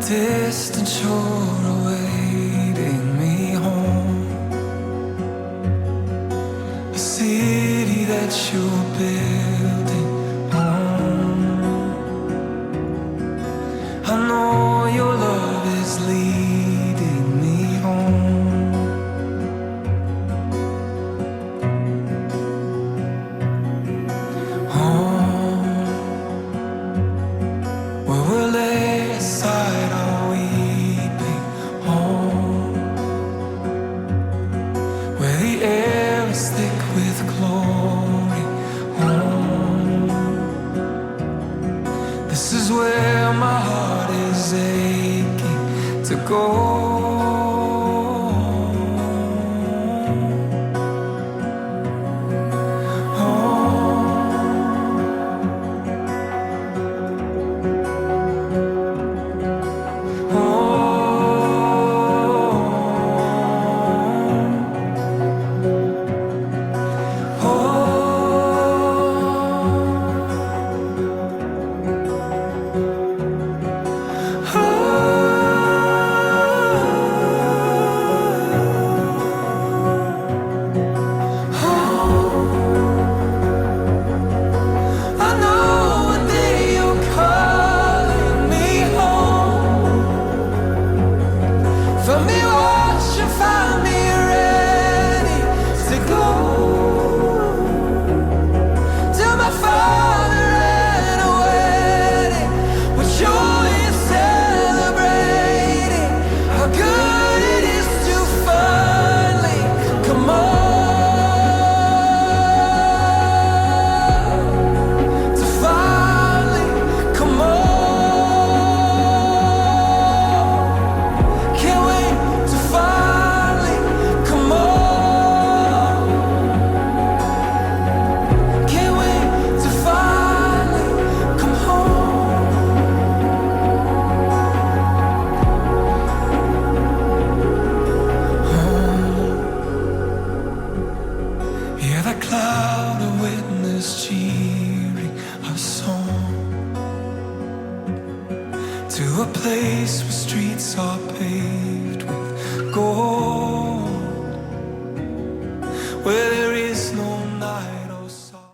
distant shore awaiting me home, a city that you're building home. I know your love is leading me home. Home, where we'll lay aside our weeping. Home, where the air is thick with glory. Home, this is where my heart is aching to go. Find me watching, find me ready to go to my father and a wedding with joy and celebrating how good it is to finally come on, to finally come on. Hear the cloud of witness cheering our song to a place where streets are paved with gold.